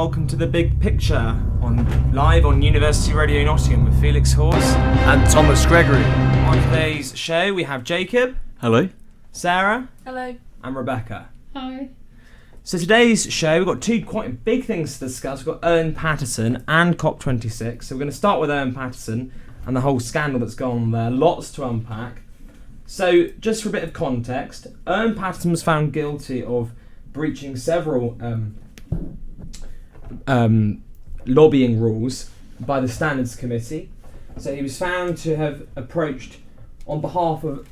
welcome to The Big Picture, live on University Radio Nottingham with Felix Hawes and Thomas Gregory. On today's show we have Jacob. Hello. Sarah. Hello. And Rebecca. Hi. So today's show, we've got two quite big things to discuss. We've got Owen Patterson and COP26. So we're going to start with Owen Patterson and the whole scandal that's gone on there. Lots to unpack. So just for a bit of context, Owen Patterson was found guilty of breaching several lobbying rules by the Standards Committee. So he was found to have approached on behalf of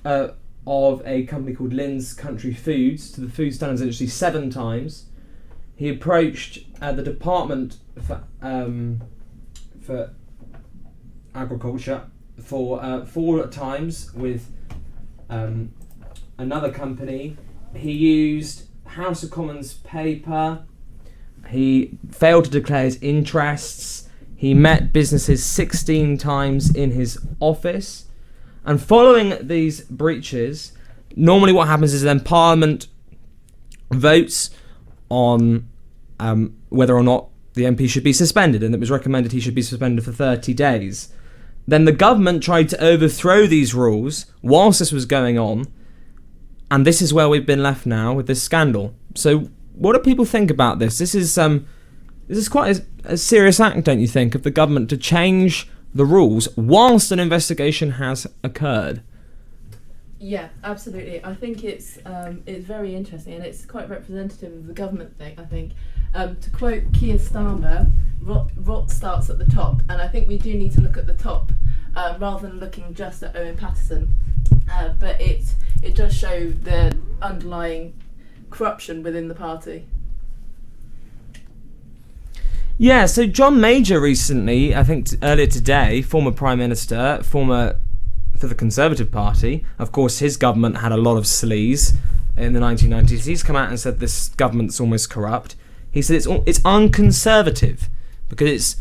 a company called Lynn's Country Foods to the Food Standards Agency 7 times. He approached the Department for Agriculture for 4 times with another company. He used House of Commons paper. He failed to declare his interests. He met businesses 16 times in his office. And following these breaches, normally what happens is then Parliament votes on whether or not the MP should be suspended, and it was recommended he should be suspended for 30 days. Then the government tried to overthrow these rules whilst this was going on, and this is where we've been left now with this scandal. So what do people think about this? This is quite a serious act, don't you think, of the government to change the rules whilst an investigation has occurred? Yeah, absolutely. I think it's very interesting, and it's quite representative of the government thing, I think. To quote Keir Starmer, rot starts at the top, and I think we do need to look at the top rather than looking just at Owen Patterson. But it does show the underlying corruption within the party. Yeah, so John Major recently, I think earlier today, former Prime Minister, for the Conservative Party, of course his government had a lot of sleaze in the 1990s. He's come out and said this government's almost corrupt. He said it's unconservative because it's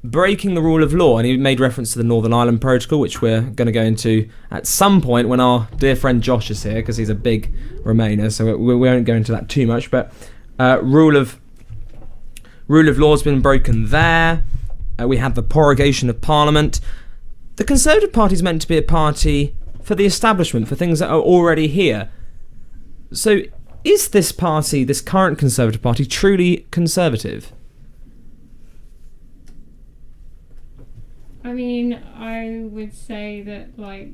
breaking the rule of law, and he made reference to the Northern Ireland Protocol, which we're going to go into at some point when our dear friend Josh is here, because he's a big Remainer, so we won't go into that too much. But rule of law has been broken there. We have the prorogation of Parliament. The Conservative Party is meant to be a party for the establishment, for things that are already here. So is this party, this current Conservative Party, truly conservative? I mean, I would say that, I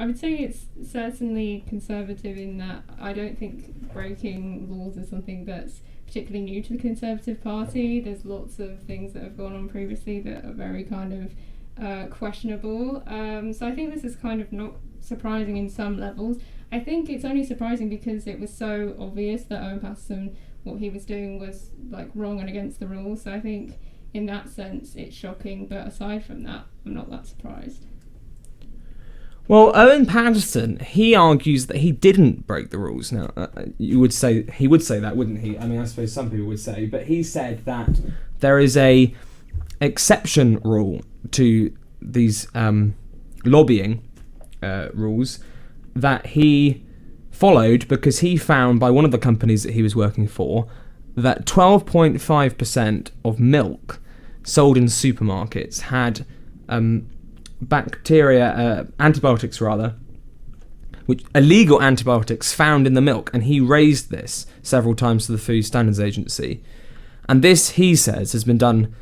would say it's certainly conservative in that I don't think breaking laws is something that's particularly new to the Conservative Party. There's lots of things that have gone on previously that are very kind of questionable. So I think this is kind of not surprising in some levels. I think it's only surprising because it was so obvious that Owen Patterson, what he was doing was wrong and against the rules. So I think in that sense it's shocking, but aside from that, I'm not that surprised. Well, Owen Patterson, he argues that he didn't break the rules. Now, you would say he would say that, wouldn't he? I mean, I suppose some people would say, but he said that there is a exception rule to these lobbying rules that he followed because he found by one of the companies that he was working for that 12.5% of milk sold in supermarkets had antibiotics, which illegal antibiotics found in the milk, and he raised this several times to the Food Standards Agency. And this, he says, has been done.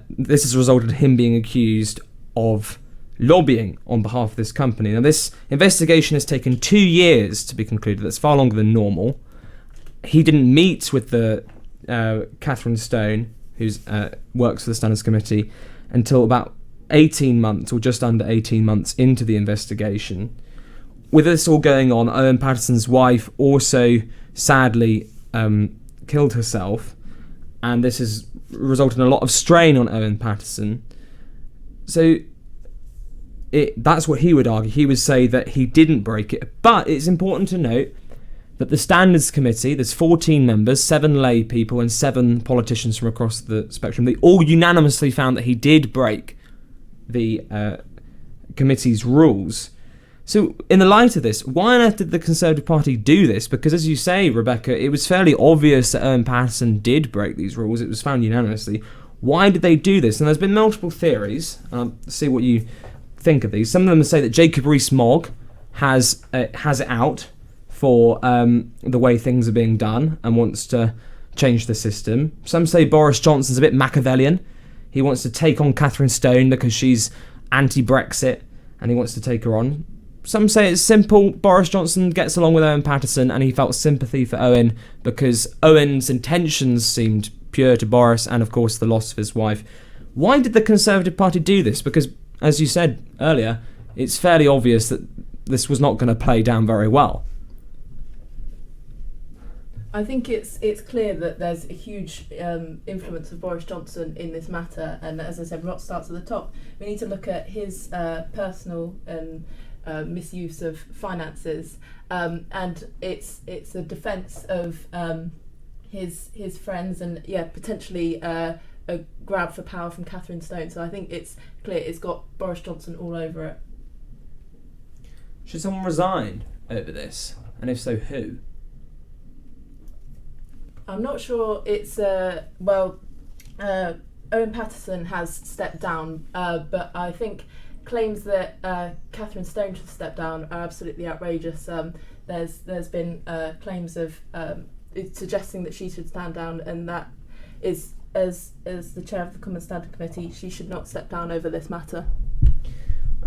This has resulted in him being accused of lobbying on behalf of this company. Now, this investigation has taken 2 years to be concluded. That's far longer than normal. He didn't meet with the Catherine Stone, who works for the Standards Committee, until about 18 months, or just under 18 months into the investigation. With this all going on, Owen Patterson's wife also sadly killed herself, and this has resulted in a lot of strain on Owen Patterson. So that's what he would argue. He would say that he didn't break it, but it's important to note that the Standards Committee, there's 14 members, 7 lay people and 7 politicians from across the spectrum. They all unanimously found that he did break the committee's rules. So, in the light of this, why on earth did the Conservative Party do this? Because, as you say, Rebecca, it was fairly obvious that Owen Patterson did break these rules. It was found unanimously. Why did they do this? And there's been multiple theories. See what you think of these. Some of them say that Jacob Rees-Mogg has it out for the way things are being done and wants to change the system. Some say Boris Johnson's a bit Machiavellian. He wants to take on Catherine Stone because she's anti-Brexit and he wants to take her on. Some say it's simple. Boris Johnson gets along with Owen Patterson and he felt sympathy for Owen because Owen's intentions seemed pure to Boris and, of course, the loss of his wife. Why did the Conservative Party do this? Because, as you said earlier, it's fairly obvious that this was not going to play down very well. I think it's clear that there's a huge influence of Boris Johnson in this matter, and as I said, Rot starts at the top. We need to look at his personal misuse of finances, and it's a defence of his friends, and potentially a grab for power from Catherine Stone. So I think it's clear it's got Boris Johnson all over it. Should someone resign over this, and if so, who? I'm not sure. It's Owen Patterson has stepped down, but I think claims that Catherine Stone should step down are absolutely outrageous. There's been claims of suggesting that she should stand down, and that is, as the chair of the Common Standing Committee, she should not step down over this matter.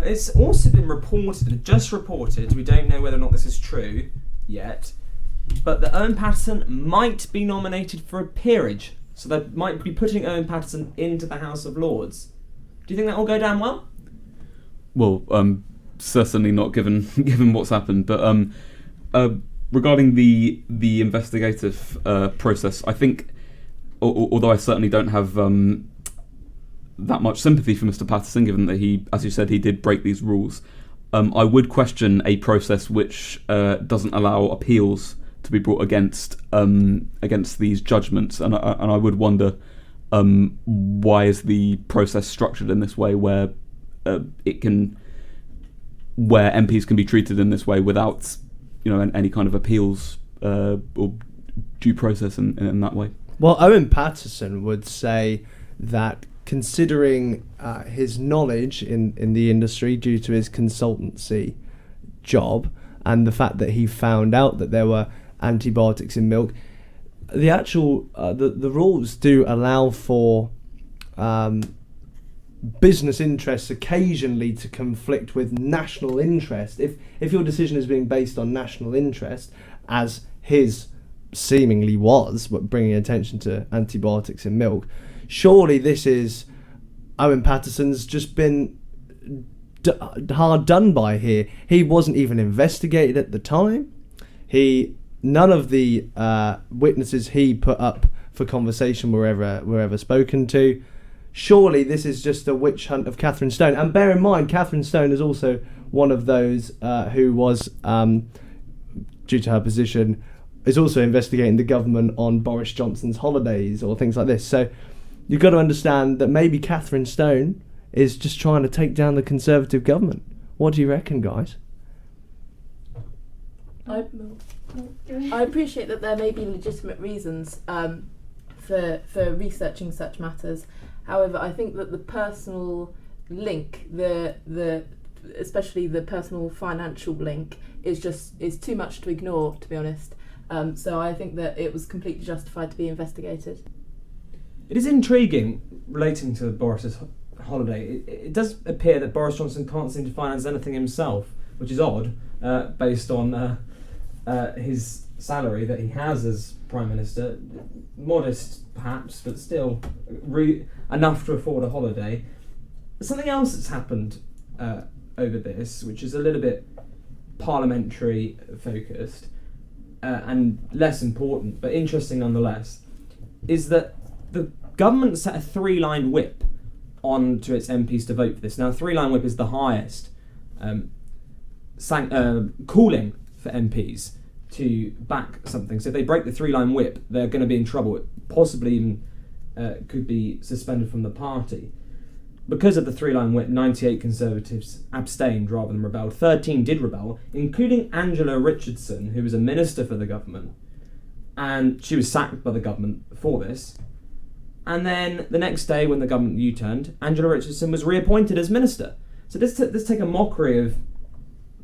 It's also been just reported, we don't know whether or not this is true yet, but that Owen Patterson might be nominated for a peerage. So they might be putting Owen Patterson into the House of Lords. Do you think that will go down well? Well, certainly not given what's happened. But regarding the investigative process, I think, although I certainly don't have that much sympathy for Mr. Patterson, given that he, as you said, he did break these rules, I would question a process which doesn't allow appeals to be brought against these judgments, and I would wonder why is the process structured in this way, where where MPs can be treated in this way without any kind of appeals or due process in that way. Well, Owen Patterson would say that considering his knowledge in the industry due to his consultancy job and the fact that he found out that there were antibiotics in milk, the actual the rules do allow for business interests occasionally to conflict with national interest. If your decision is being based on national interest, as his seemingly was, but bringing attention to antibiotics in milk, surely this is Owen Patterson's just been hard done by here. He wasn't even investigated at the time. None of the witnesses he put up for conversation were ever spoken to. Surely this is just a witch hunt of Catherine Stone. And bear in mind, Catherine Stone is also one of those who was, due to her position, is also investigating the government on Boris Johnson's holidays or things like this. So you've got to understand that maybe Catherine Stone is just trying to take down the Conservative government. What do you reckon, guys? I appreciate that there may be legitimate reasons for researching such matters. However, I think that the personal link, especially the personal financial link, is too much to ignore, to be honest. So I think that it was completely justified to be investigated. It is intriguing relating to Boris's holiday. It does appear that Boris Johnson can't seem to finance anything himself, which is odd, based on his salary that he has as Prime Minister. Modest, perhaps, but still enough to afford a holiday. Something else that's happened over this, which is a little bit parliamentary focused and less important, but interesting nonetheless, is that the government set a 3-line whip on to its MPs to vote for this. Now, a 3-line whip is the highest calling for MPs to back something. So if they break the 3-line whip, they're going to be in trouble. It possibly even could be suspended from the party. because of the three-line whip, 98 Conservatives abstained rather than rebelled. 13 did rebel, including Angela Richardson, who was a minister for the government, and she was sacked by the government for this. And then the next day, when the government U-turned, Angela Richardson was reappointed as minister. So this take a mockery of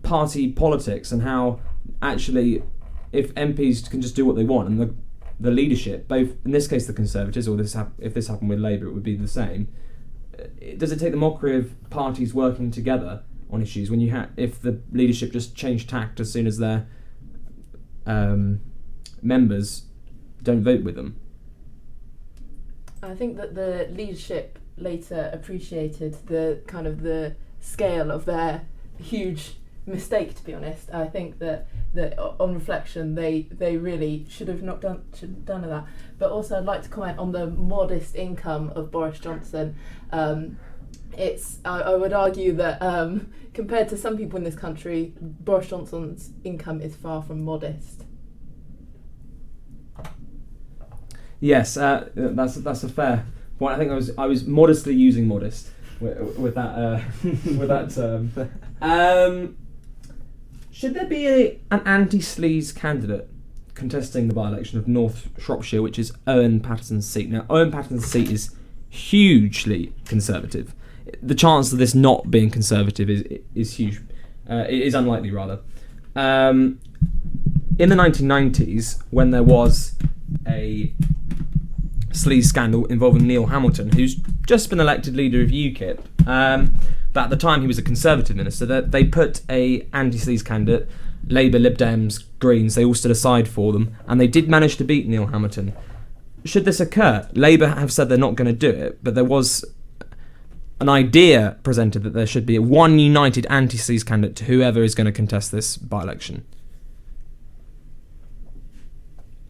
party politics and how actually, if MPs can just do what they want, and the leadership, both in this case the Conservatives, or if this happened with Labour, it would be the same. Does it take the mockery of parties working together on issues when if the leadership just change tact as soon as their members don't vote with them? I think that the leadership later appreciated the scale of their huge mistake, to be honest. I think that on reflection they really should have done that. But also I'd like to comment on the modest income of Boris Johnson. I would argue that compared to some people in this country, Boris Johnson's income is far from modest. Yes, that's a fair point. I think I was modestly using modest with that with that term. Should there be an anti-sleaze candidate contesting the by-election of North Shropshire, which is Owen Patterson's seat? Now, Owen Patterson's seat is hugely Conservative. The chance of this not being Conservative is huge. It is unlikely, rather. In the 1990s, when there was a sleaze scandal involving Neil Hamilton, who's just been elected leader of UKIP, but at the time he was a Conservative minister, they put a anti-sleaze candidate, Labour, Lib Dems, Greens, they all stood aside for them, and they did manage to beat Neil Hamilton. Should this occur, Labour have said they're not going to do it, but there was an idea presented that there should be one united anti-sleaze candidate to whoever is going to contest this by-election.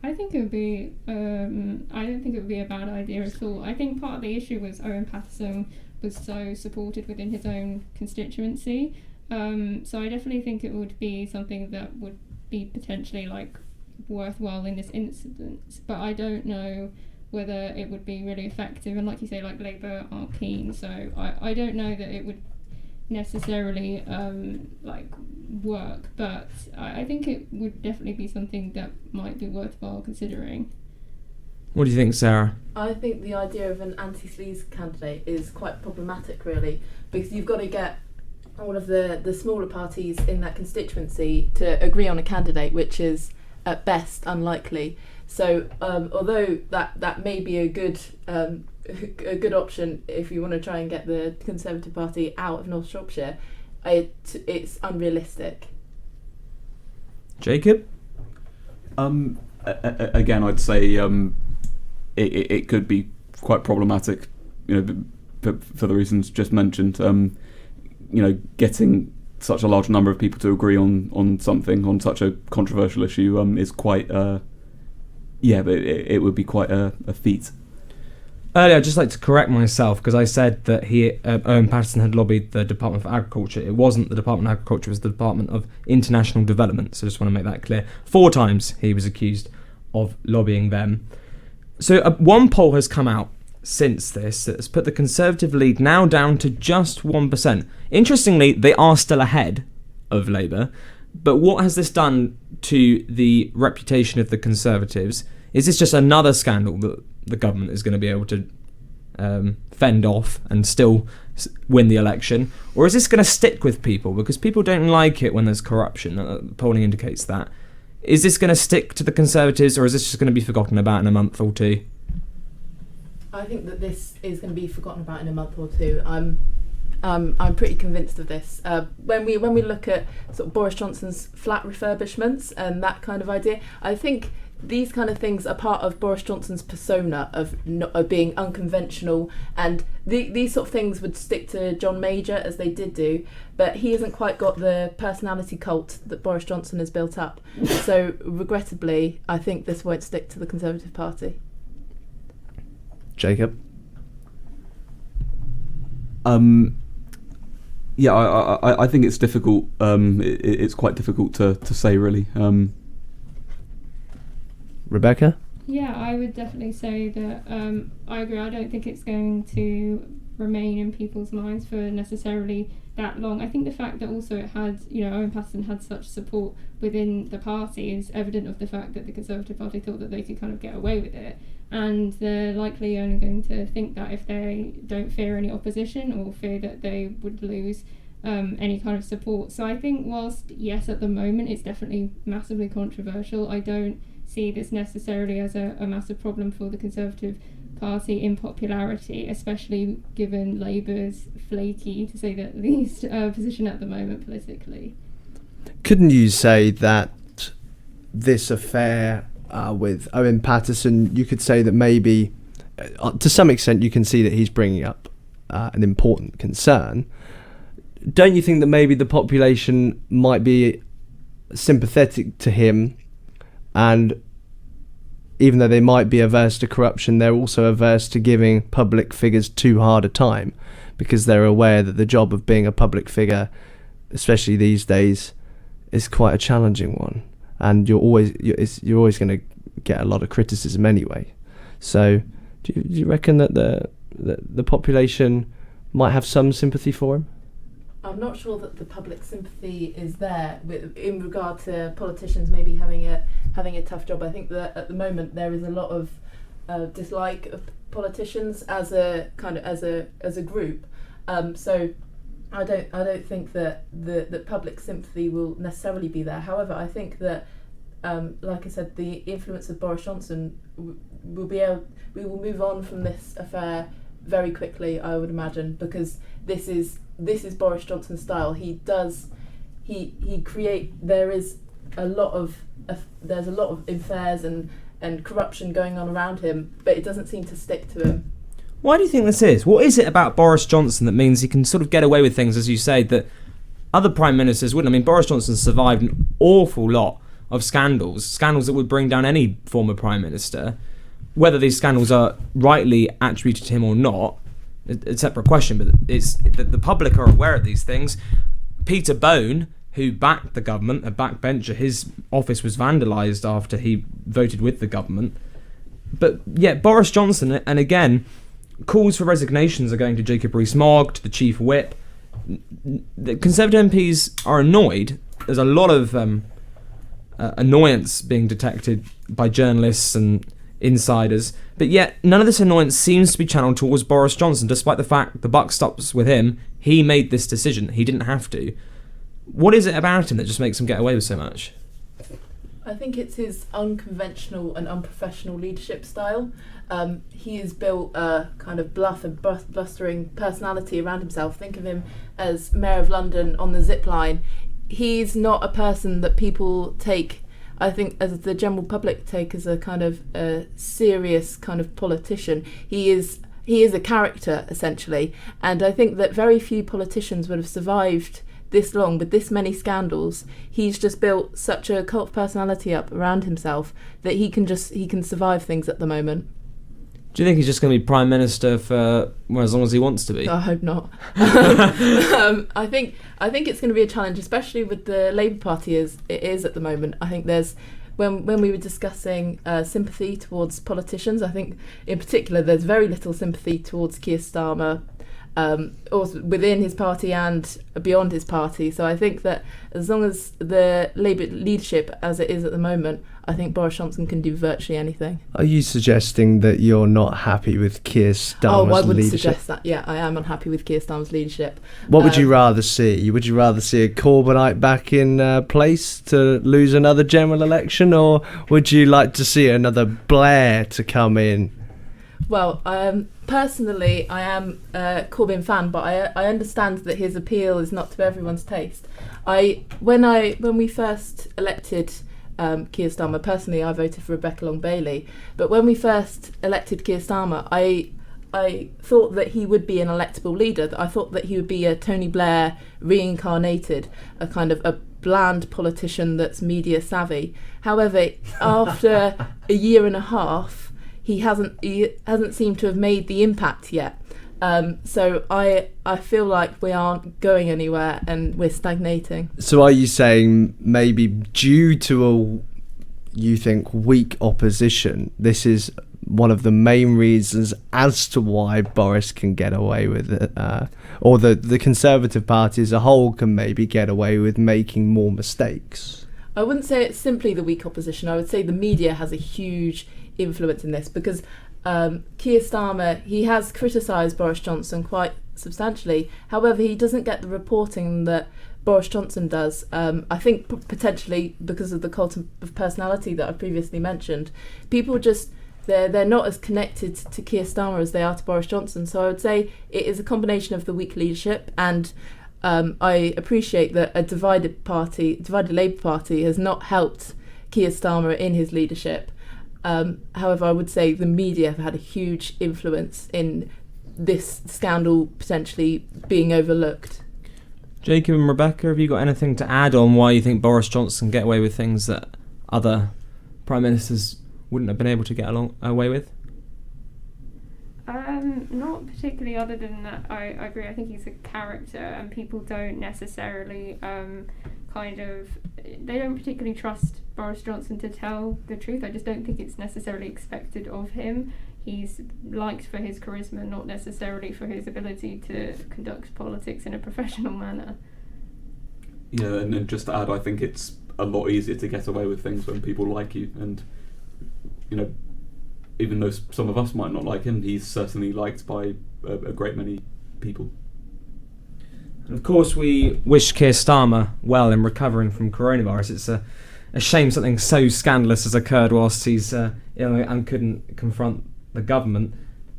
I think it would be. I don't think it would be a bad idea at all. I think part of the issue was Owen Patterson was so supported within his own constituency. So I definitely think it would be something that would be potentially worthwhile in this incident. But I don't know whether it would be really effective. And like you say, Labour aren't keen. So I don't know that it would necessarily work, but I think it would definitely be something that might be worthwhile considering. What do you think, Sarah? I think the idea of an anti-sleaze candidate is quite problematic, really, because you've got to get all of the smaller parties in that constituency to agree on a candidate, which is at best unlikely. So although that may be a good option if you want to try and get the Conservative Party out of North Shropshire, it's unrealistic. Jacob? Again, I'd say it could be quite problematic, for the reasons just mentioned. Getting such a large number of people to agree on something, on such a controversial issue, is quite but it would be quite a feat. Earlier, I'd just like to correct myself because I said that Owen Patterson had lobbied the Department of Agriculture. It wasn't the Department of Agriculture, it was the Department of International Development. So I just want to make that clear. 4 times he was accused of lobbying them. So one poll has come out since this that has put the Conservative lead now down to just 1%. Interestingly, they are still ahead of Labour. But what has this done to the reputation of the Conservatives? Is this just another scandal that the government is going to be able to fend off and still win the election? Or is this going to stick with people? Because people don't like it when there's corruption. Polling indicates that. Is this going to stick to the Conservatives, or is this just going to be forgotten about in a month or two? I think that this is going to be forgotten about in a month or two. I'm pretty convinced of this. When we look at sort of Boris Johnson's flat refurbishments and that kind of idea, I think these kind of things are part of Boris Johnson's persona of being unconventional, and these sort of things would stick to John Major as they did do, but he hasn't quite got the personality cult that Boris Johnson has built up. So regrettably, I think this won't stick to the Conservative Party. Jacob? I think it's difficult. It's quite difficult to say, really. Rebecca? Yeah, I would definitely say that I agree. I don't think it's going to remain in people's minds for necessarily that long. I think the fact that also it had, Owen Patterson had such support within the party is evident of the fact that the Conservative Party thought that they could kind of get away with it, and they're likely only going to think that if they don't fear any opposition or fear that they would lose any kind of support. So I think whilst, yes, at the moment it's definitely massively controversial, I don't see this necessarily as a massive problem for the Conservative Party in popularity, especially given Labour's flaky, to say the least, position at the moment politically. Couldn't you say that this affair with Owen Patterson, you could say that maybe, to some extent, you can see that he's bringing up an important concern. Don't you think that maybe the population might be sympathetic to him, and even though they might be averse to corruption, they're also averse to giving public figures too hard a time, because they're aware that the job of being a public figure, especially these days, is quite a challenging one, and you're always going to get a lot of criticism anyway. So, do you reckon that the population might have some sympathy for him? I'm not sure that the public sympathy is there in regard to politicians maybe having a tough job. I think that at the moment there is a lot of dislike of politicians as a group. So I don't think that the public sympathy will necessarily be there. However, I think that like I said, the influence of Boris Johnson we will move on from this affair very quickly, I would imagine, because this is Boris Johnson's style. There's a lot of affairs and corruption going on around him, but it doesn't seem to stick to him. Why do you think this is? What is it about Boris Johnson that means he can sort of get away with things, as you say, that other prime ministers wouldn't? I mean, Boris Johnson survived an awful lot of scandals that would bring down any former prime minister. Whether these scandals are rightly attributed to him or not, a separate question, but it's the public are aware of these things. Peter Bone, who backed the government, a backbencher, his office was vandalised after he voted with the government. But yet Boris Johnson, and again, calls for resignations are going to Jacob Rees-Mogg, to the chief whip. The Conservative MPs are annoyed. There's a lot of annoyance being detected by journalists and insiders, but yet none of this annoyance seems to be channeled towards Boris Johnson, despite the fact the buck stops with him. He made this decision. He didn't have to. What is it about him that just makes him get away with so much? I think it's his unconventional and unprofessional leadership style. He has built a kind of bluff and blustering personality around himself. Think of him as Mayor of London on the zip line. He's not a person that people take, I think, as the general public take as a kind of a serious kind of politician. He is a character, essentially, and I think that very few politicians would have survived this long with this many scandals. He's just built such a cult personality up around himself that he can survive things at the moment. Do you think he's just going to be Prime Minister for as long as he wants to be? I hope not. I think it's going to be a challenge, especially with the Labour Party as it is at the moment. I think there's, when we were discussing sympathy towards politicians, I think in particular there's very little sympathy towards Keir Starmer, also within his party and beyond his party. So I think that as long as the Labour leadership as it is at the moment, I think Boris Johnson can do virtually anything. Are you suggesting that you're not happy with Keir Starmer's leadership? I wouldn't leadership? suggest that. Yeah, I am unhappy with Keir Starmer's leadership. What would you rather see? Would you rather see a Corbynite back in place to lose another general election, or would you like to see another Blair to come in? Well, personally, I am a Corbyn fan, but I understand that his appeal is not to everyone's taste. When we first elected Keir Starmer, personally, I voted for Rebecca Long-Bailey. But when we first elected Keir Starmer, I thought that he would be an electable leader. I thought that he would be a Tony Blair reincarnated, a kind of a bland politician that's media savvy. However, after a year and a half, he hasn't seemed to have made the impact yet. So I feel like we aren't going anywhere and we're stagnating. So are you saying maybe due to you think weak opposition, this is one of the main reasons as to why Boris can get away with it, or the Conservative Party as a whole can maybe get away with making more mistakes? I wouldn't say it's simply the weak opposition. I would say the media has a huge influence in this, because Keir Starmer, he has criticised Boris Johnson quite substantially. However, he doesn't get the reporting that Boris Johnson does. I think potentially because of the cult of personality that I previously mentioned. People just, they're not as connected to Keir Starmer as they are to Boris Johnson. So I would say it is a combination of the weak leadership, and I appreciate that a divided Labour Party has not helped Keir Starmer in his leadership. However, I would say the media have had a huge influence in this scandal potentially being overlooked. Jacob and Rebecca, have you got anything to add on why you think Boris Johnson get away with things that other prime ministers wouldn't have been able to get away with? Not particularly, other than that I agree. I think he's a character, and people don't necessarily they don't particularly trust Boris Johnson to tell the truth. I just don't think it's necessarily expected of him. He's liked for his charisma, not necessarily for his ability to conduct politics in a professional manner. Yeah, and then just to add, I think it's a lot easier to get away with things when people like you, and even though some of us might not like him, he's certainly liked by a great many people. And of course, we wish Keir Starmer well in recovering from coronavirus. It's a shame something so scandalous has occurred whilst he's ill and couldn't confront the government.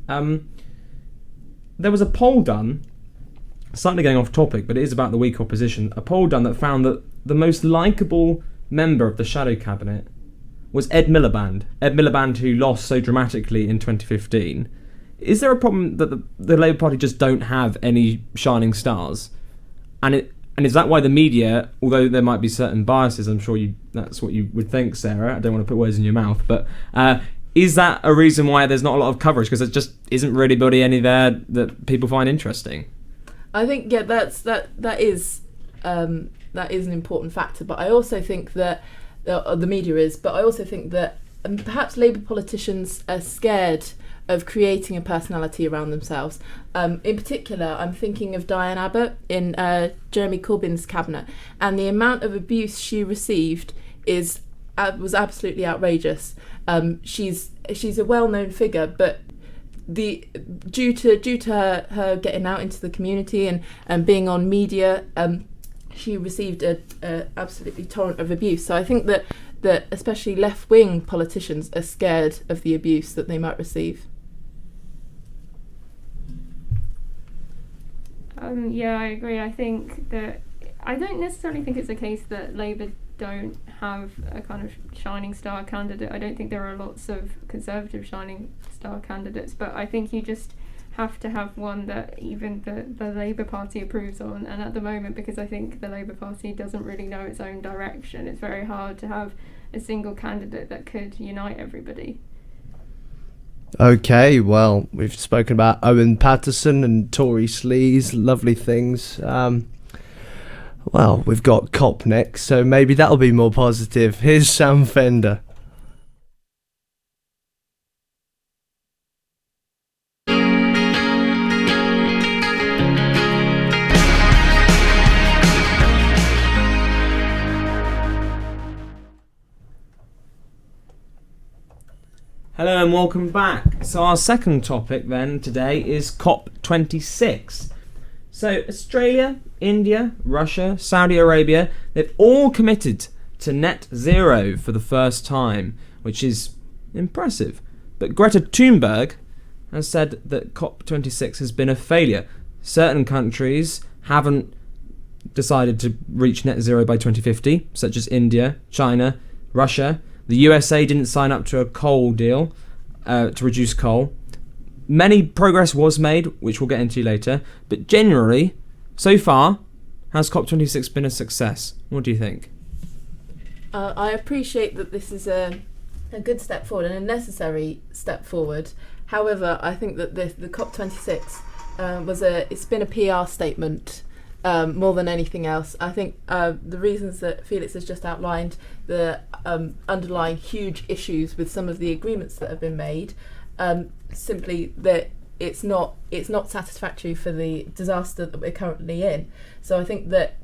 There was a poll done, slightly going off topic, but it is about the weak opposition. A poll done that found that the most likeable member of the shadow cabinet was Ed Miliband. Ed Miliband, who lost so dramatically in 2015. Is there a problem that the Labour Party just don't have any shining stars? And is that why the media, although there might be certain biases, I'm sure that's what you would think, Sarah, I don't want to put words in your mouth, but is that a reason why there's not a lot of coverage? Because there just isn't really anybody any there that people find interesting? I think, yeah, that is an important factor, but I also think that the media is, but I also think that perhaps Labour politicians are scared of creating a personality around themselves. In particular, I'm thinking of Diane Abbott in Jeremy Corbyn's cabinet, and the amount of abuse she received was absolutely outrageous. She's a well-known figure, but due to her getting out into the community and being on media, she received a absolutely torrent of abuse. So I think that especially left-wing politicians are scared of the abuse that they might receive. Yeah, I agree. I think that I don't necessarily think it's a case that Labour don't have a kind of shining star candidate. I don't think there are lots of Conservative shining star candidates, but I think you just have to have one that even the Labour Party approves on. And at the moment, because I think the Labour Party doesn't really know its own direction, it's very hard to have a single candidate that could unite everybody. Okay, well, we've spoken about Owen Patterson and Tory sleaze, lovely things. Well, we've got COP next, so maybe that'll be more positive. Here's Sam Fender. Hello and welcome back. So our second topic then today is COP26. So Australia, India, Russia, Saudi Arabia, they've all committed to net zero for the first time, which is impressive. But Greta Thunberg has said that COP26 has been a failure. Certain countries haven't decided to reach net zero by 2050, such as India, China, Russia. The USA didn't sign up to a coal deal to reduce coal. Many progress was made, which we'll get into later, but generally, so far, has COP26 been a success? What do you think? I appreciate that this is a good step forward and a necessary step forward. However, I think that the COP26 it's been a PR statement more than anything else. I think the reasons that Felix has just outlined, the underlying huge issues with some of the agreements that have been made, simply that it's not satisfactory for the disaster that we're currently in. So I think that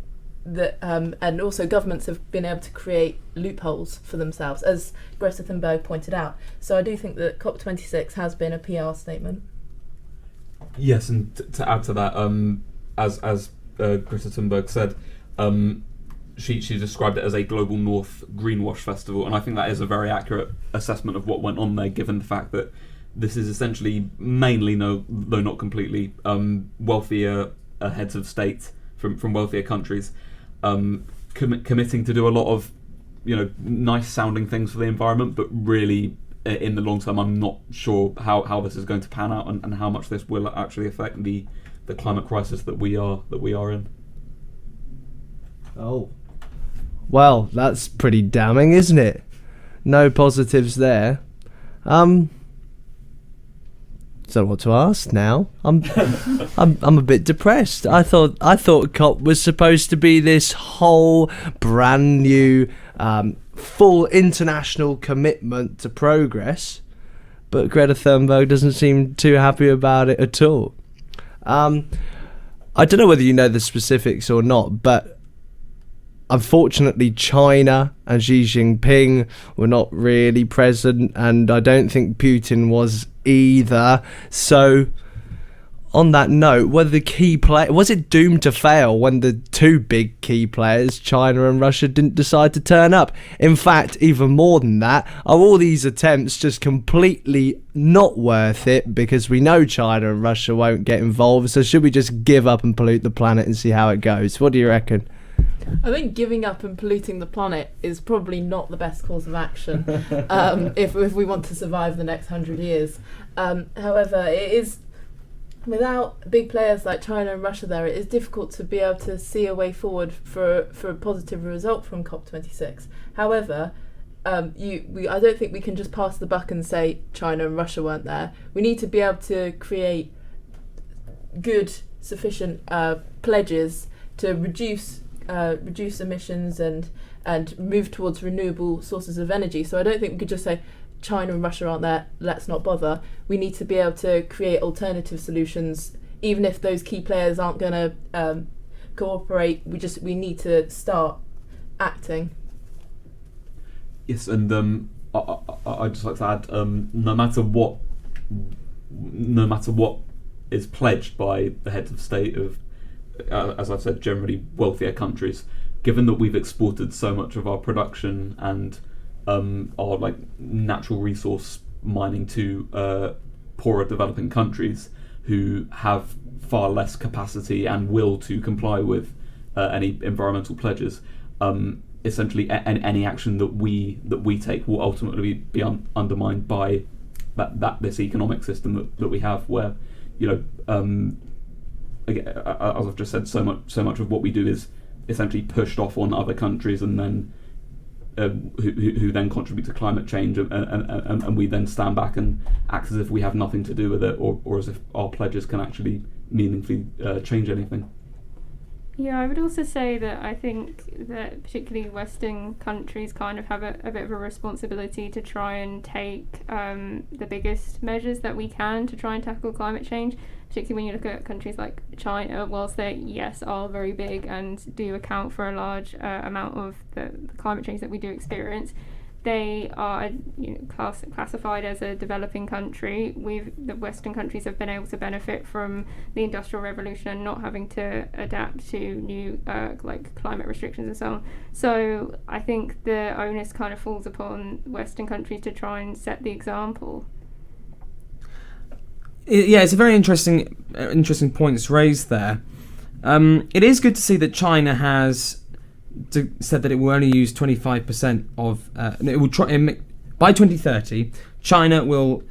and also governments have been able to create loopholes for themselves, as Greta Thunberg pointed out. So I do think that COP26 has been a PR statement. Yes, and to add to that, as Greta Thunberg said, she described it as a global North greenwash festival, and I think that is a very accurate assessment of what went on there, given the fact that this is essentially mainly, though not completely, wealthier heads of state from wealthier countries committing to do a lot of, nice sounding things for the environment, but really in the long term, I'm not sure how this is going to pan out and how much this will actually affect the climate crisis that we are in. Oh, well, that's pretty damning, isn't it? No positives there. Don't know what to ask now. I'm a bit depressed. I thought COP was supposed to be this whole brand new full international commitment to progress, but Greta Thunberg doesn't seem too happy about it at all. I don't know whether you know the specifics or not, but unfortunately China and Xi Jinping were not really present, and I don't think Putin was either. So on that note, were the key was it doomed to fail when the two big key players, China and Russia, didn't decide to turn up? In fact, even more than that, are all these attempts just completely not worth it because we know China and Russia won't get involved? So should we just give up and pollute the planet and see how it goes? What do you reckon? I think giving up and polluting the planet is probably not the best course of action if we want to survive the next 100 years. However, it is, without big players like China and Russia there, it is difficult to be able to see a way forward for a positive result from COP26. However, I don't think we can just pass the buck and say China and Russia weren't there. We need to be able to create good, sufficient pledges to reduce emissions and move towards renewable sources of energy. So I don't think we could just say China and Russia aren't there, let's not bother. We need to be able to create alternative solutions, even if those key players aren't going to cooperate. We need to start acting. Yes, and I'd just like to add, no matter what is pledged by the heads of state of, as I've said, generally wealthier countries, given that we've exported so much of our production and our natural resource mining to poorer developing countries who have far less capacity and will to comply with any environmental pledges, essentially any action that we take will ultimately be undermined by this economic system that we have, where again, as I've just said, so much of what we do is essentially pushed off on other countries, and then who then contribute to climate change, and we then stand back and act as if we have nothing to do with it, or as if our pledges can actually meaningfully change anything. Yeah, I would also say that I think that particularly Western countries kind of have a bit of a responsibility to try and take the biggest measures that we can to try and tackle climate change, particularly when you look at countries like China. Whilst they, yes, are very big and do account for a large amount of the climate change that we do experience, they are classified as a developing country. The Western countries have been able to benefit from the Industrial Revolution and not having to adapt to new climate restrictions and so on. So I think the onus kind of falls upon Western countries to try and set the example. Yeah, it's a very interesting points raised there. It is good to see that China has said that it will only use 25% of. It will try by 2030. China will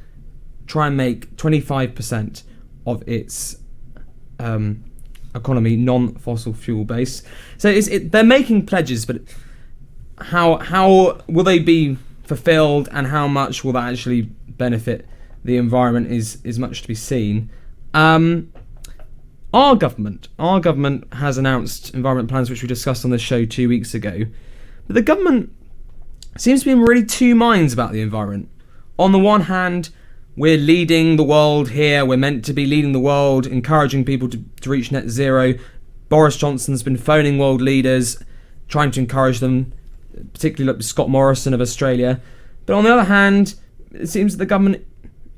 try and make 25% of its economy non-fossil fuel based. So they're making pledges, but how will they be fulfilled, and how much will that actually benefit the environment is much to be seen. Our government has announced environment plans, which we discussed on the show 2 weeks ago. But the government seems to be in really two minds about the environment. On the one hand, we're leading the world here, we're meant to be leading the world, encouraging people to reach net zero. Boris Johnson's been phoning world leaders, trying to encourage them, particularly like Scott Morrison of Australia. But on the other hand, it seems that the government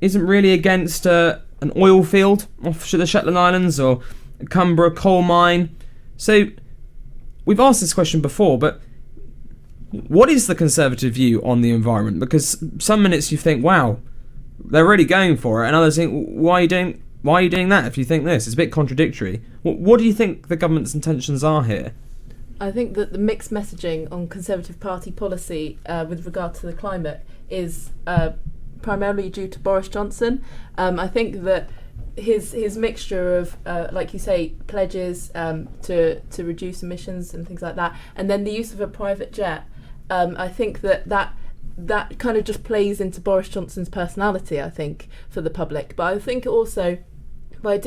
isn't really against an oil field off the Shetland Islands or a Cumbria coal mine. So we've asked this question before, but what is the Conservative view on the environment? Because some minutes you think, wow, they're really going for it, and others think, why are you doing that if you think this? It's a bit contradictory. What do you think the government's intentions are here? I think that the mixed messaging on Conservative Party policy with regard to the climate is primarily due to Boris Johnson. I think that his mixture of, like you say, pledges to reduce emissions and things like that, and then the use of a private jet, I think that kind of just plays into Boris Johnson's personality, I think, for the public. But I think also by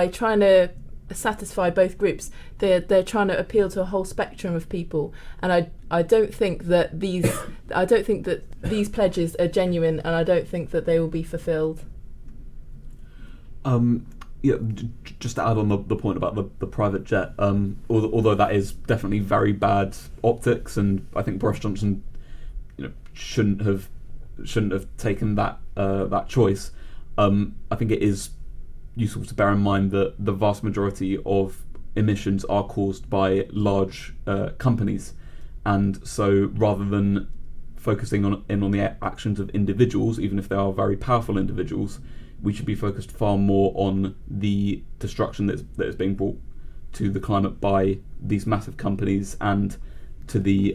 trying to satisfy both groups, they're trying to appeal to a whole spectrum of people, and I don't think that these pledges are genuine, and I don't think that they will be fulfilled. Just to add on the point about the private jet, although that is definitely very bad optics, and I think Boris Johnson, shouldn't have taken that choice. I think it is useful to bear in mind that the vast majority of emissions are caused by large companies, and so rather than focusing on the actions of individuals, even if they are very powerful individuals, we should be focused far more on the destruction that is being brought to the climate by these massive companies, and to the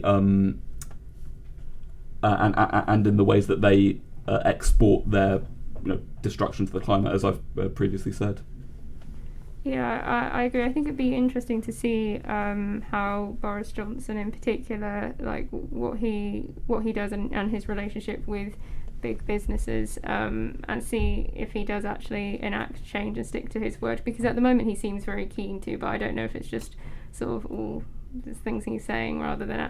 and in the ways that they export their destruction to the climate, as I've previously said. Yeah, I agree. I think it'd be interesting to see how Boris Johnson, in particular, like what he does and his relationship with big businesses, and see if he does actually enact change and stick to his word. Because at the moment he seems very keen to, but I don't know if it's just sort of all the things he's saying rather than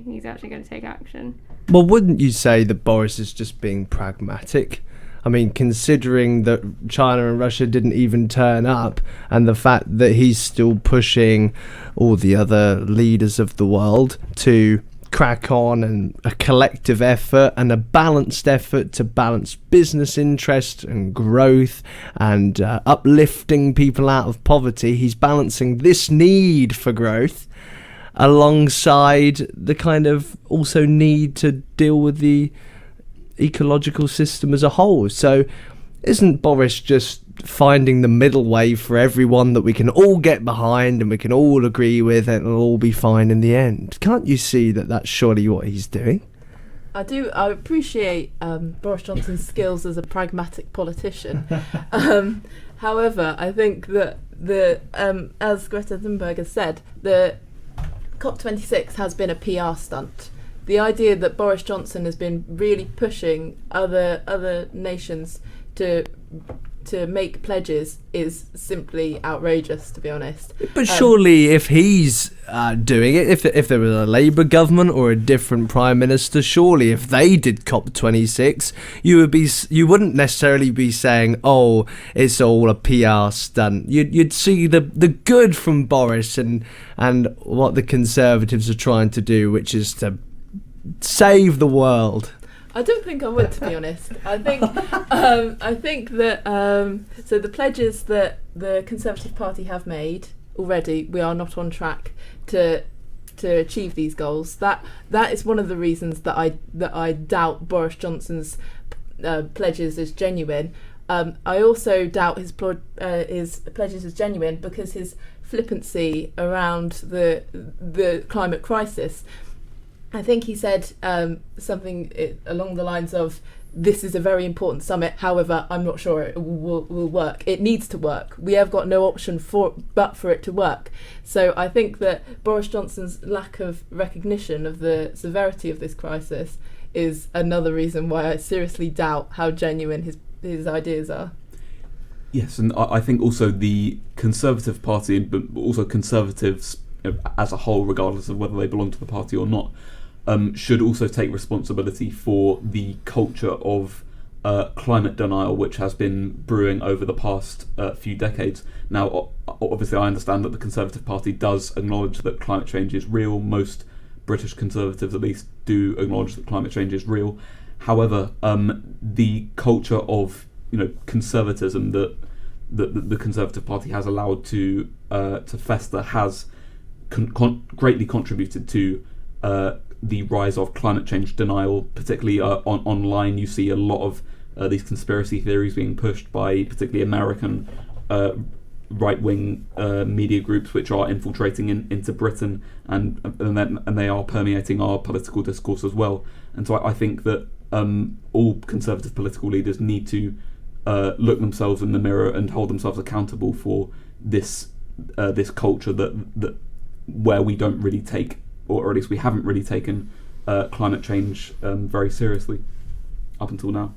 he's actually going to take action. Well, wouldn't you say that Boris is just being pragmatic? I mean, considering that China and Russia didn't even turn up, and the fact that he's still pushing all the other leaders of the world to crack on, and a collective effort and a balanced effort to balance business interest and growth and uplifting people out of poverty. He's balancing this need for growth alongside the kind of also need to deal with the ecological system as a whole. So isn't Boris just finding the middle way for everyone that we can all get behind and we can all agree with, and it'll all be fine in the end? Can't you see that that's surely what he's doing? I appreciate Boris Johnson's skills as a pragmatic politician. However, I think that as Greta Thunberg has said, the COP26 has been a PR stunt. The idea that Boris Johnson has been really pushing other nations to make pledges is simply outrageous, to be honest. But surely if he's doing it, if there was a Labour government or a different Prime Minister, surely if they did COP26, you wouldn't necessarily be saying, oh, it's all a PR stunt. You'd see the good from Boris and what the Conservatives are trying to do, which is to save the world. I don't think I would, to be honest. I think that so the pledges that the Conservative Party have made already, we are not on track to achieve these goals. That is one of the reasons that I doubt Boris Johnson's pledges as genuine. I also doubt his pledges as genuine because his flippancy around the climate crisis. I think he said something along the lines of, this is a very important summit, however, I'm not sure it will work. It needs to work. We have got no option but for it to work. So I think that Boris Johnson's lack of recognition of the severity of this crisis is another reason why I seriously doubt how genuine his ideas are. Yes, and I think also the Conservative Party, but also Conservatives as a whole, regardless of whether they belong to the party or not, should also take responsibility for the culture of climate denial which has been brewing over the past few decades. Now, obviously, I understand that the Conservative Party does acknowledge that climate change is real. Most British Conservatives, at least, do acknowledge that climate change is real. However, the culture of conservatism that the Conservative Party has allowed to fester has greatly contributed to the rise of climate change denial. Particularly online, you see a lot of these conspiracy theories being pushed by particularly American right-wing media groups, which are infiltrating into Britain, and they are permeating our political discourse as well. And so I think that all Conservative political leaders need to look themselves in the mirror and hold themselves accountable for this culture that where we don't really take, or at least we haven't really taken climate change very seriously up until now.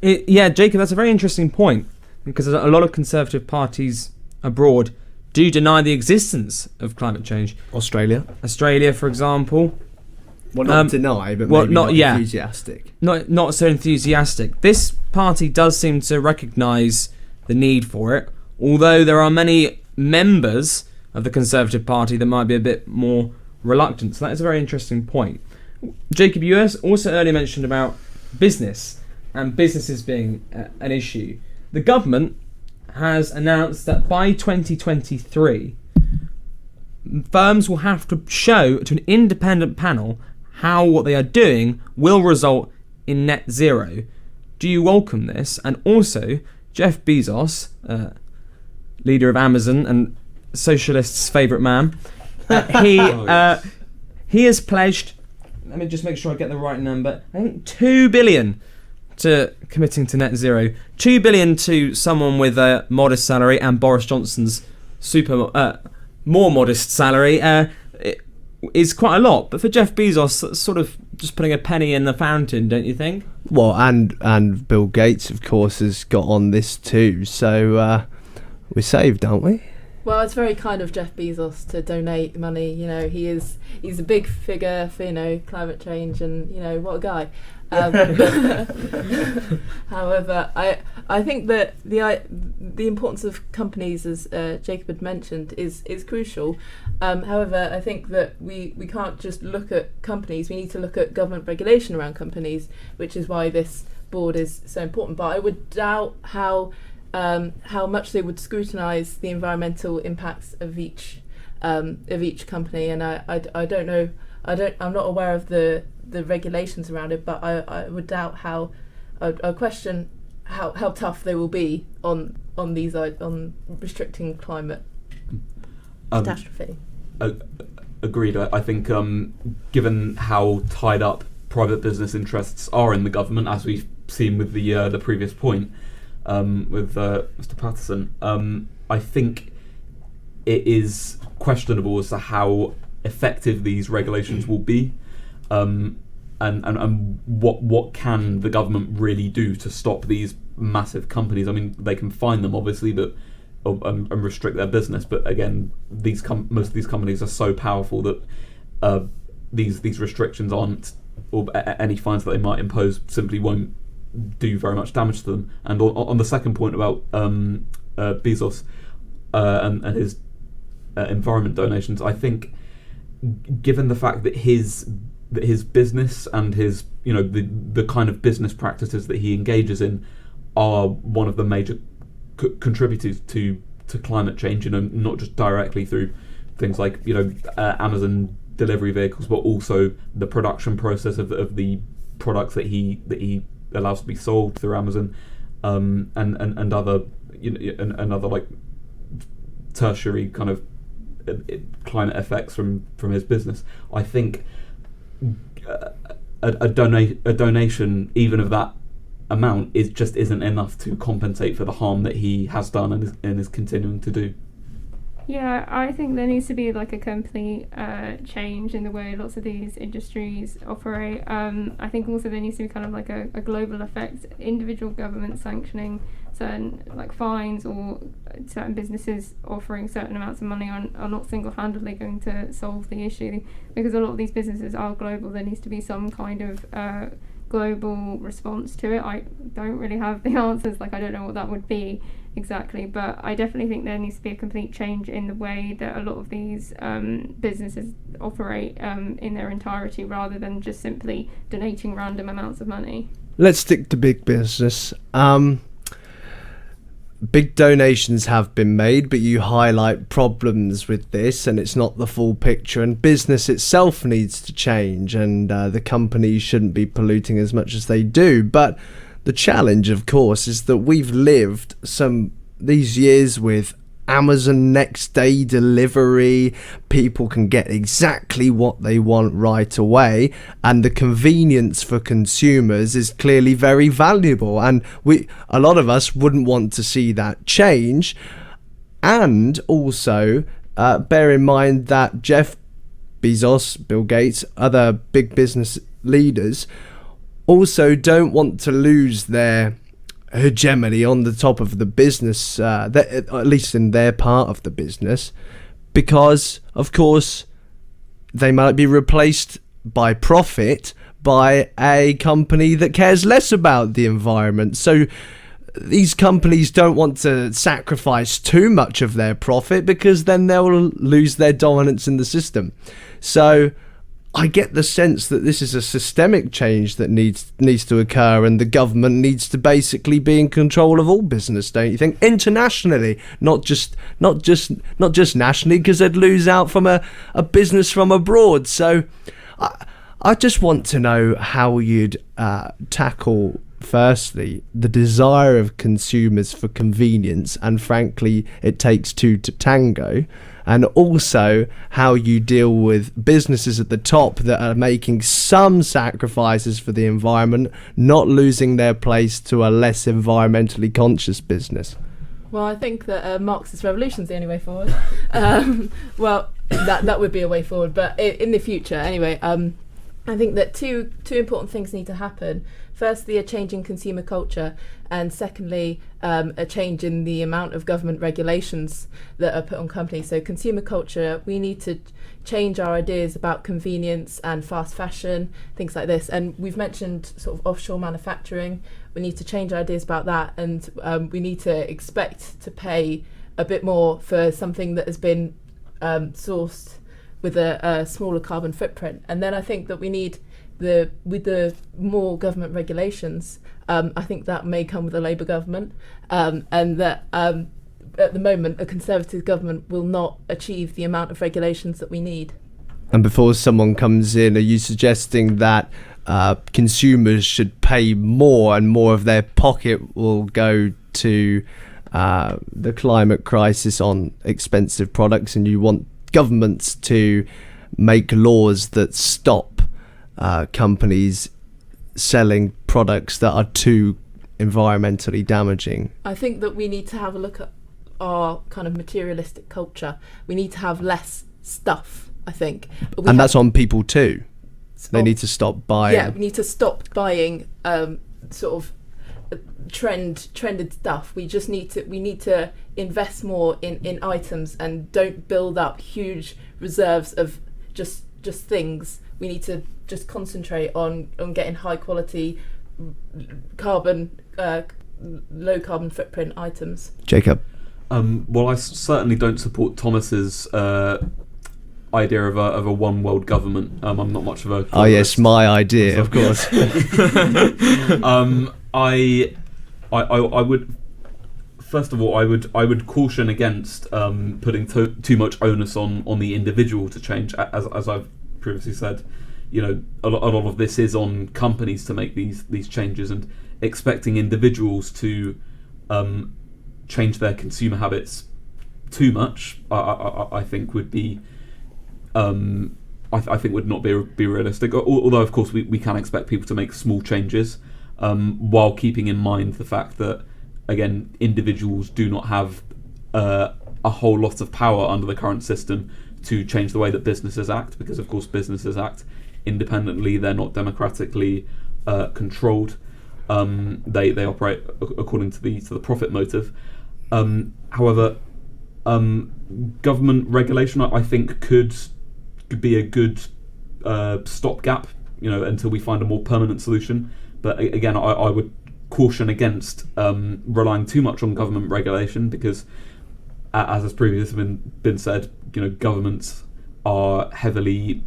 Yeah, Jacob, that's a very interesting point, because a lot of Conservative parties abroad do deny the existence of climate change. Australia, for example. well, not deny, but well, maybe not enthusiastic. Not so enthusiastic. This party does seem to recognise the need for it, although there are many members of the Conservative Party that might be a bit more reluctant. So that is a very interesting point. Jacob, you also earlier mentioned about business and businesses being an issue. The government has announced that by 2023, firms will have to show to an independent panel how what they are doing will result in net zero. Do you welcome this? And also, Jeff Bezos, leader of Amazon and socialists' favourite man, he has pledged, let me just make sure I get the right number, I think $2 billion to committing to net zero. $2 billion to someone with a modest salary, and Boris Johnson's more modest salary is quite a lot. But for Jeff Bezos, that's sort of just putting a penny in the fountain, don't you think? Well, and Bill Gates, of course, has got on this too. So we're saved, aren't we? Well, it's very kind of Jeff Bezos to donate money. He's a big figure for climate change, and what a guy. However, I think that the importance of companies, as Jacob had mentioned, is crucial. However, I think that we can't just look at companies. We need to look at government regulation around companies, which is why this board is so important. But I would doubt how much they would scrutinise the environmental impacts of each company, and I don't know. I'm not aware of the regulations around it, but I would doubt I question how tough they will be on restricting climate catastrophe. Agreed. I think given how tied up private business interests are in the government, as we've seen with the previous point with Mr. Patterson, I think it is questionable as to how effective these regulations will be, and what can the government really do to stop these massive companies. I mean, they can fine them, obviously, but and restrict their business. But again, most of these companies are so powerful that these restrictions aren't, or any fines that they might impose simply won't do very much damage to them. And on the second point about Bezos and his environment donations, I think, given the fact that his business and his the kind of business practices that he engages in are one of the major contributors to climate change, not just directly through things like Amazon delivery vehicles, but also the production process of the products that he allows to be sold through Amazon, and other and other like tertiary kind of climate effects from his business. I think a donation, even of that amount, isn't enough to compensate for the harm that he has done and is continuing to do. Yeah, I think there needs to be like a complete change in the way lots of these industries operate. I think also there needs to be kind of like a global effect, individual government sanctioning certain like fines, or certain businesses offering certain amounts of money are not single-handedly going to solve the issue, because a lot of these businesses are global. There needs to be some kind of global response to it. I don't really have the answers, like I don't know what that would be exactly, but I definitely think there needs to be a complete change in the way that a lot of these businesses operate in their entirety, rather than just simply donating random amounts of money. Let's stick to big business. Big donations have been made, but you highlight problems with this, and it's not the full picture, and business itself needs to change, and the companies shouldn't be polluting as much as they do. But the challenge, of course, is that we've lived these years with Amazon next day delivery. People can get exactly what they want right away, and the convenience for consumers is clearly very valuable, and a lot of us wouldn't want to see that change. And also bear in mind that Jeff Bezos, Bill Gates, other big business leaders also don't want to lose their hegemony on the top of the business, at least in their part of the business, because of course they might be replaced by profit by a company that cares less about the environment. So these companies don't want to sacrifice too much of their profit, because then they'll lose their dominance in the system. So I get the sense that this is a systemic change that needs to occur, and the government needs to basically be in control of all business, don't you think? Internationally, not just nationally, because they'd lose out from a business from abroad. So I just want to know how you'd tackle, firstly, the desire of consumers for convenience, and frankly, it takes two to tango. And also how you deal with businesses at the top that are making some sacrifices for the environment, not losing their place to a less environmentally conscious business. Well, I think that Marxist revolution is the only way forward. Well, that would be a way forward, but in the future, anyway, I think that two important things need to happen. Firstly, a change in consumer culture, and secondly, a change in the amount of government regulations that are put on companies. So consumer culture, we need to change our ideas about convenience and fast fashion, things like this. And we've mentioned sort of offshore manufacturing. We need to change our ideas about that, and we need to expect to pay a bit more for something that has been sourced with a smaller carbon footprint. And then I think that we need with the more government regulations, I think that may come with a Labour government, and that at the moment a Conservative government will not achieve the amount of regulations that we need. And before someone comes in, are you suggesting that consumers should pay more, and more of their pocket will go to the climate crisis on expensive products, and you want governments to make laws that stop companies selling products that are too environmentally damaging? I think that we need to have a look at our kind of materialistic culture. We need to have less stuff, I think. And that's on people too. They need to stop buying. Yeah, we need to stop buying sort of trended stuff. We need to invest more in items, and don't build up huge reserves of just things. We need to just concentrate on getting high quality low carbon footprint items. Jacob? Well, I certainly don't support Thomas's idea of a one world government. I'm not much of a... Oh yes, my idea, of course. I would... First of all, I would caution against putting too much onus on the individual to change. As I've previously said, a lot of this is on companies to make these changes, and expecting individuals to change their consumer habits too much, I think would be, I think would not be realistic. Although of course we can expect people to make small changes, while keeping in mind the fact that, again, individuals do not have a whole lot of power under the current system to change the way that businesses act, because of course businesses act independently. They're not democratically controlled. They operate according to the profit motive. However, government regulation, I think, could be a good stopgap until we find a more permanent solution. But again, I would caution against relying too much on government regulation, because as has previously been said, governments are heavily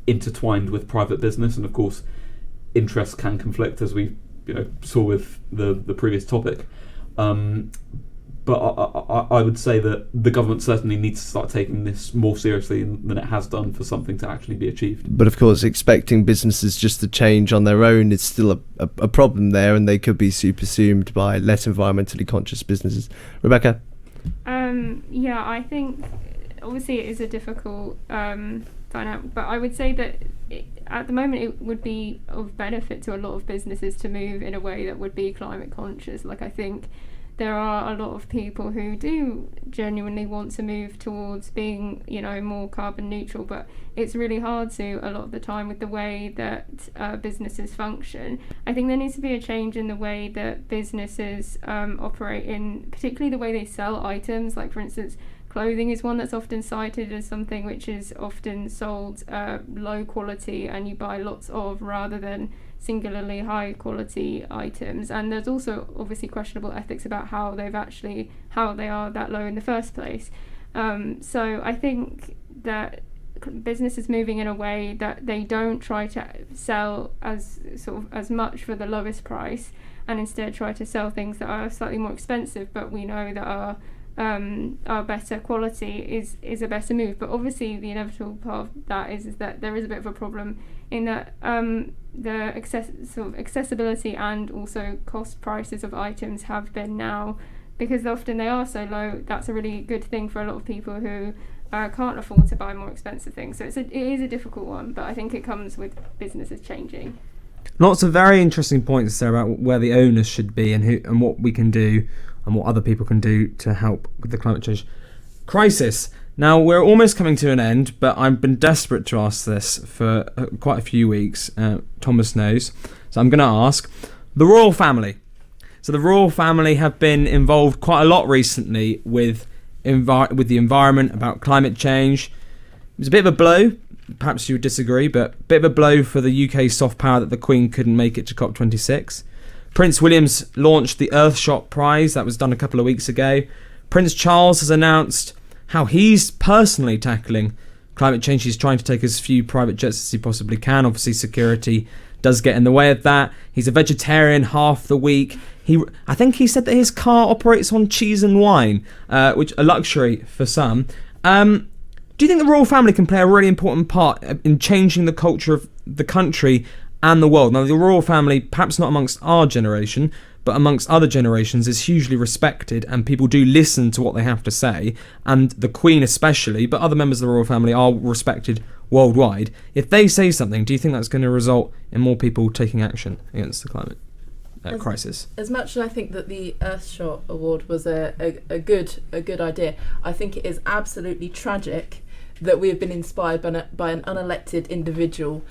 intertwined with private business, and of course interests can conflict, as we saw with the previous topic. But I would say that the government certainly needs to start taking this more seriously than it has done for something to actually be achieved. But of course, expecting businesses just to change on their own is still a problem there, and they could be supersumed by less environmentally conscious businesses. Rebecca? Yeah, I think obviously it is a difficult dynamic, but I would say that at the moment it would be of benefit to a lot of businesses to move in a way that would be climate conscious. Like, I think there are a lot of people who do genuinely want to move towards being, more carbon neutral, but it's really hard to a lot of the time with the way that businesses function. I think there needs to be a change in the way that businesses operate, in particularly the way they sell items. Like, for instance, clothing is one that's often cited as something which is often sold low quality and you buy lots of, rather than singularly high quality items. And there's also obviously questionable ethics about how they are that low in the first place. So I think that businesses moving in a way that they don't try to sell as much for the lowest price, and instead try to sell things that are slightly more expensive but we know that are better quality is a better move. But obviously the inevitable part of that is that there is a bit of a problem in that the accessibility and also cost prices of items have been now, because often they are so low, that's a really good thing for a lot of people who can't afford to buy more expensive things. So it is a difficult one, but I think it comes with businesses changing. Lots of very interesting points there about where the onus should be and what we can do and what other people can do to help with the climate change crisis. Now, we're almost coming to an end, but I've been desperate to ask this for quite a few weeks. Thomas knows. So I'm going to ask the royal family. So the royal family have been involved quite a lot recently with the environment, about climate change. It was a bit of a blow. Perhaps you would disagree, but a bit of a blow for the UK soft power that the Queen couldn't make it to COP26. Prince William's launched the Earthshot Prize. That was done a couple of weeks ago. Prince Charles has announced how he's personally tackling climate change. He's trying to take as few private jets as he possibly can. Obviously, security does get in the way of that. He's a vegetarian half the week. I think he said that his car operates on cheese and wine, which a luxury for some. Do you think the royal family can play a really important part in changing the culture of the country and the world? Now, the royal family, perhaps not amongst our generation, but amongst other generations, is hugely respected, and people do listen to what they have to say, and the Queen especially, but other members of the royal family are respected worldwide. If they say something, do you think that's going to result in more people taking action against the climate crisis? As much as I think that the Earthshot Award was a good idea, I think it is absolutely tragic that we have been inspired by an unelected individual,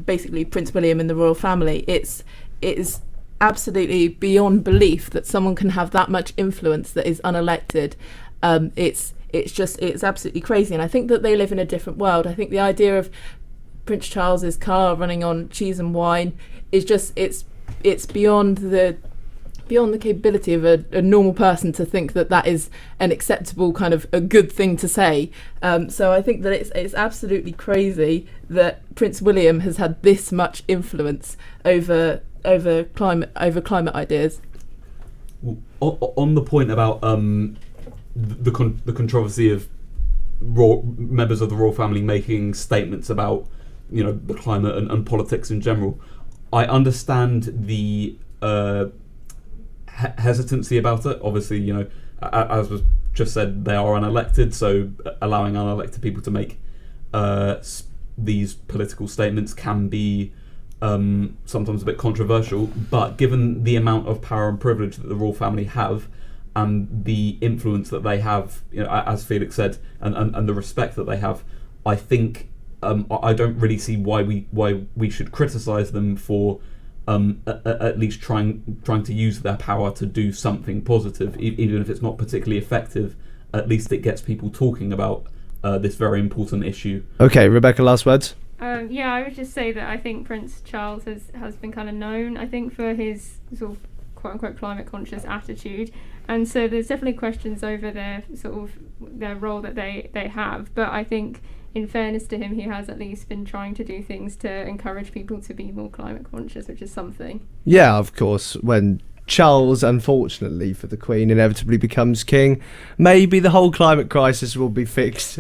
basically Prince William and the royal family. It is absolutely beyond belief that someone can have that much influence that is unelected. It's absolutely crazy, and I think that they live in a different world. I think the idea of Prince Charles's car running on cheese and wine is just it's beyond the capability of a normal person to think that is an acceptable kind of a good thing to say. So I think that it's absolutely crazy that Prince William has had this much influence over climate ideas. On the point about the controversy of members of the royal family making statements about the climate and politics in general, I understand the hesitancy about it. Obviously, as was just said, they are unelected, so allowing unelected people to make these political statements can be sometimes a bit controversial. But given the amount of power and privilege that the royal family have, and the influence that they have, as Felix said, and the respect that they have, I think I don't really see why we should criticise them for at least trying to use their power to do something positive, even if it's not particularly effective. At least it gets people talking about this very important issue. Okay, Rebecca, last words. Yeah, I would just say that I think Prince Charles has been kind of known, I think, for his sort of quote-unquote climate-conscious attitude. And so there's definitely questions over their role that they have. But I think, in fairness to him, he has at least been trying to do things to encourage people to be more climate-conscious, which is something. Yeah, of course, when Charles, unfortunately for the Queen, inevitably becomes king, maybe the whole climate crisis will be fixed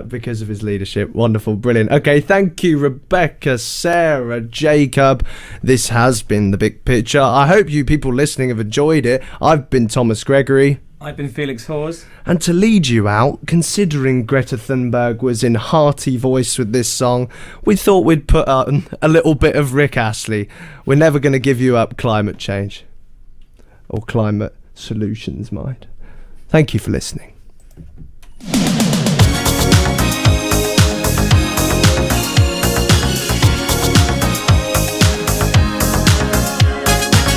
because of his leadership. Wonderful, brilliant. Okay, thank you, Rebecca, Sarah, Jacob. This has been The Big Picture. I hope you people listening have enjoyed it. I've been Thomas Gregory. I've been Felix Hawes. And to lead you out, considering Greta Thunberg was in hearty voice with this song, we thought we'd put on a little bit of Rick Astley. We're never going to give you up climate change. Or climate solutions, mind. Thank you for listening.